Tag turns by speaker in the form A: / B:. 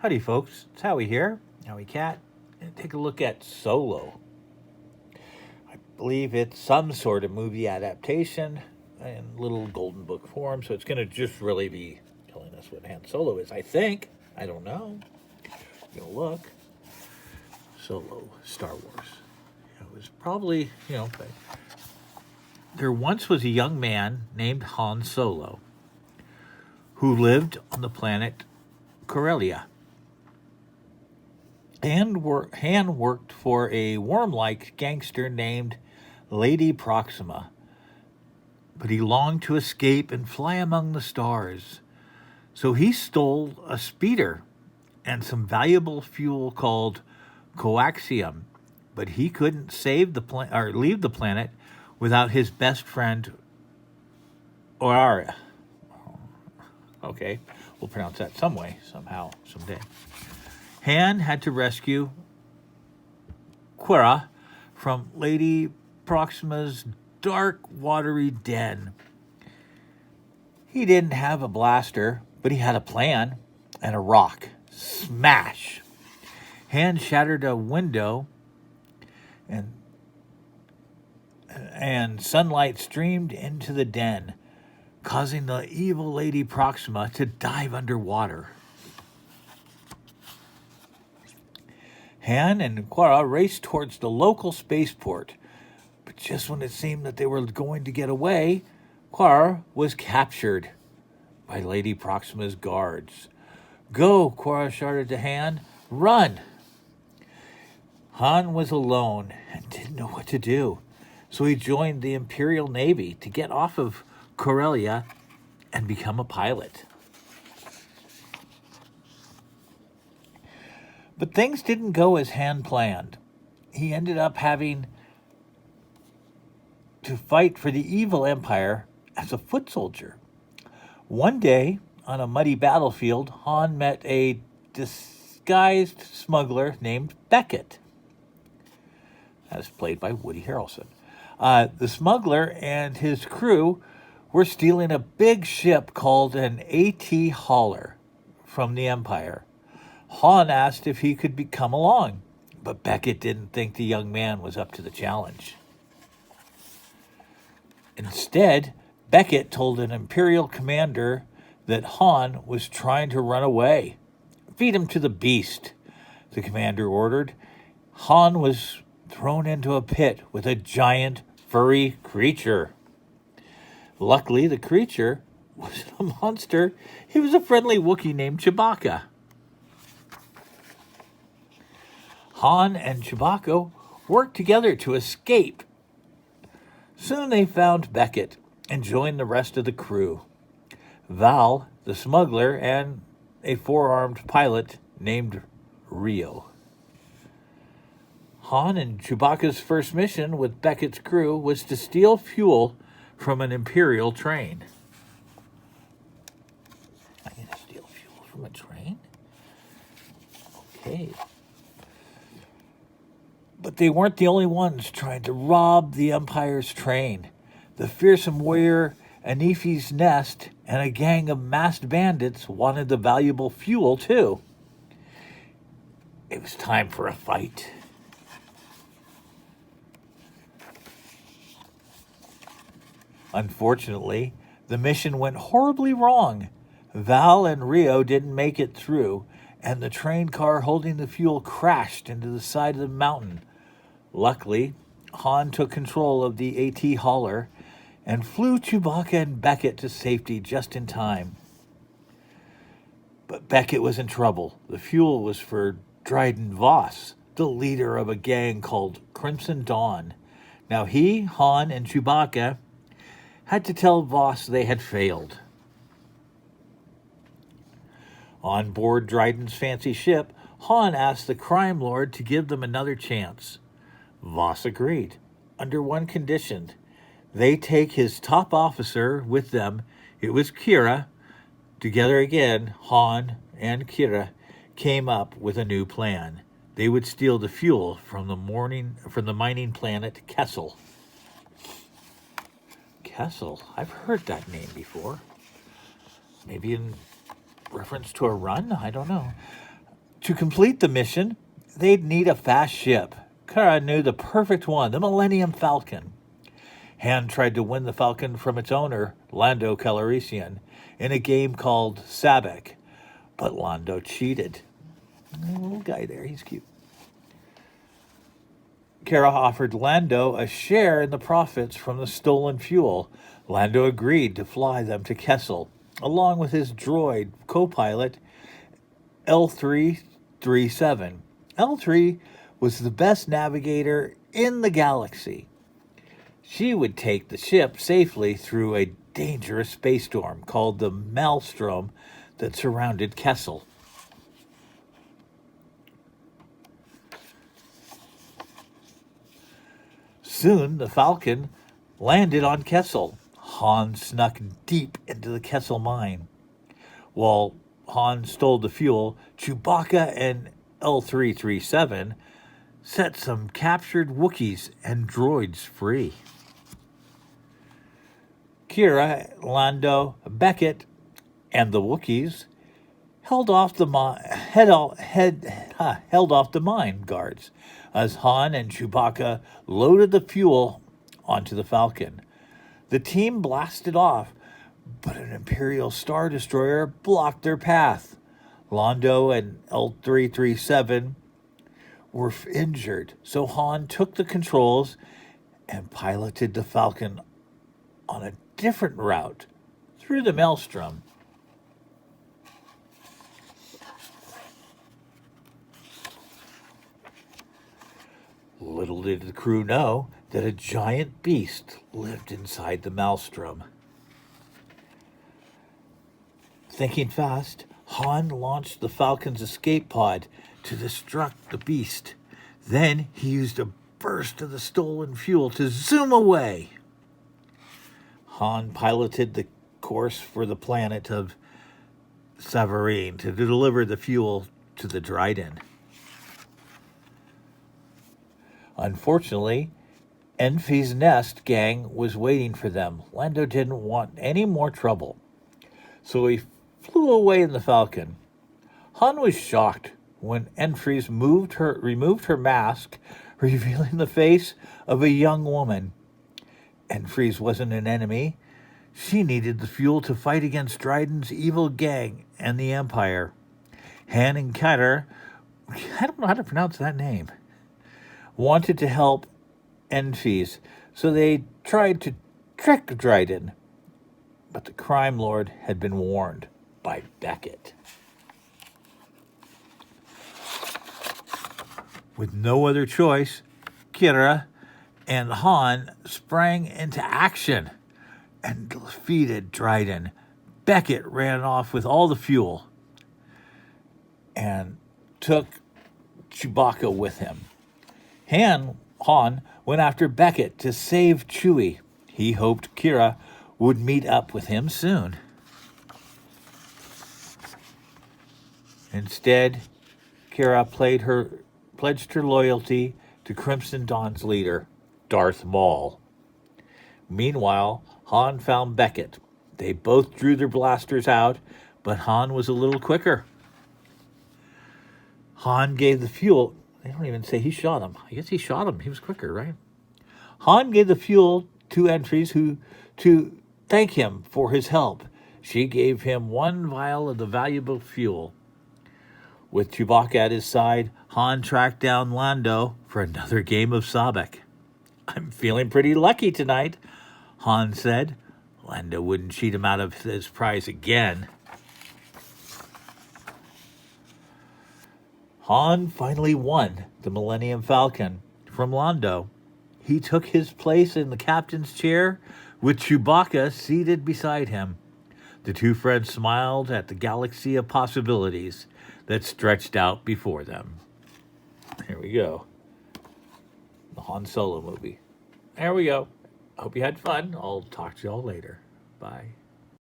A: Howdy, folks. It's Howie here, Howie Cat. And take a look at Solo. I believe it's some sort of movie adaptation in little golden book form, so it's going to just really be telling us what Han Solo is, I think. I don't know. I'm going to look. Solo, Star Wars. It was probably, there once was a young man named Han Solo who lived on the planet Corellia. Han worked for a worm-like gangster named Lady Proxima, but he longed to escape and fly among the stars. So he stole a speeder and some valuable fuel called coaxium, but he couldn't leave the planet without his best friend Aura. Okay, we'll pronounce that some way, somehow, someday. Han had to rescue Quira from Lady Proxima's dark, watery den. He didn't have a blaster, but he had a plan and a rock. Smash! Han shattered a window, and sunlight streamed into the den, causing the evil Lady Proxima to dive underwater. Han and Quira raced towards the local spaceport, but just when it seemed that they were going to get away, Quira was captured by Lady Proxima's guards. "Go," Quira shouted to Han. "Run!" Han was alone and didn't know what to do, so he joined the Imperial Navy to get off of Corellia and become a pilot. But things didn't go as Han planned. He ended up having to fight for the evil Empire as a foot soldier. One day, on a muddy battlefield, Han met a disguised smuggler named Beckett, as played by Woody Harrelson. The smuggler and his crew were stealing a big ship called an AT hauler from the Empire. Han asked if he could come along, but Beckett didn't think the young man was up to the challenge. Instead, Beckett told an Imperial commander that Han was trying to run away. "Feed him to the beast," the commander ordered. Han was thrown into a pit with a giant, furry creature. Luckily, the creature wasn't a monster. He was a friendly Wookiee named Chewbacca. Han and Chewbacca worked together to escape. Soon they found Beckett and joined the rest of the crew. Val, the smuggler, and a four-armed pilot named Rio. Han and Chewbacca's first mission with Beckett's crew was to steal fuel from an Imperial train. I'm going to steal fuel from a train? Okay. But they weren't the only ones trying to rob the Empire's train. The fearsome warrior Anifi's Nest and a gang of masked bandits wanted the valuable fuel, too. It was time for a fight. Unfortunately, the mission went horribly wrong. Val and Rio didn't make it through, and the train car holding the fuel crashed into the side of the mountain. Luckily, Han took control of the AT hauler and flew Chewbacca and Beckett to safety just in time. But Beckett was in trouble. The fuel was for Dryden Voss, the leader of a gang called Crimson Dawn. Now he, Han, and Chewbacca had to tell Voss they had failed. On board Dryden's fancy ship, Han asked the crime lord to give them another chance. Voss agreed, under one condition. They take his top officer with them. It was Kira. Together again, Han and Kira came up with a new plan. They would steal the fuel from the mining planet Kessel. Kessel? I've heard that name before. Maybe in reference to a run? I don't know. To complete the mission, they'd need a fast ship. Kara knew the perfect one, the Millennium Falcon. Han tried to win the Falcon from its owner, Lando Calrissian, in a game called Sabak, but Lando cheated. Little guy there, he's cute. Kara offered Lando a share in the profits from the stolen fuel. Lando agreed to fly them to Kessel, along with his droid co-pilot L337. L3 was the best navigator in the galaxy. She would take the ship safely through a dangerous space storm called the Maelstrom that surrounded Kessel. Soon the Falcon landed on Kessel. Han snuck deep into the Kessel mine. While Han stole the fuel, Chewbacca and L337 set some captured Wookiees and droids free. Kira, Lando, Beckett, and the Wookiees held off the mine guards as Han and Chewbacca loaded the fuel onto the Falcon. The team blasted off, but an Imperial Star Destroyer blocked their path. Lando and L337 were injured, so Han took the controls and piloted the Falcon on a different route through the Maelstrom. Little did the crew know that a giant beast lived inside the Maelstrom. Thinking fast, Han launched the Falcon's escape pod to destruct the beast. Then he used a burst of the stolen fuel to zoom away. Han piloted the course for the planet of Savareen to deliver the fuel to the Dryden. Unfortunately, Enfy's Nest gang was waiting for them. Lando didn't want any more trouble, so he flew away in the Falcon. Han was shocked when Enfys removed her mask, revealing the face of a young woman. Enfys wasn't an enemy. She needed the fuel to fight against Dryden's evil gang and the Empire. Han and Cutter, I don't know how to pronounce that name, wanted to help Enfys, so they tried to trick Dryden. But the crime lord had been warned by Beckett. With no other choice, Kira and Han sprang into action and defeated Dryden. Beckett ran off with all the fuel and took Chewbacca with him. Han went after Beckett to save Chewie. He hoped Kira would meet up with him soon. Instead, Kira pledged her loyalty to Crimson Dawn's leader, Darth Maul. Meanwhile, Han found Beckett. They both drew their blasters out, but Han was a little quicker. Han gave the fuel. They don't even say he shot him. I guess he shot him. He was quicker, right? Han gave the fuel to Enfys to thank him for his help. She gave him one vial of the valuable fuel. With Chewbacca at his side, Han tracked down Lando for another game of Sabak. "I'm feeling pretty lucky tonight," Han said. Lando wouldn't cheat him out of his prize again. Han finally won the Millennium Falcon from Lando. He took his place in the captain's chair with Chewbacca seated beside him. The two friends smiled at the galaxy of possibilities that stretched out before them. Here we go. The Han Solo movie. There we go. Hope you had fun. I'll talk to y'all later. Bye.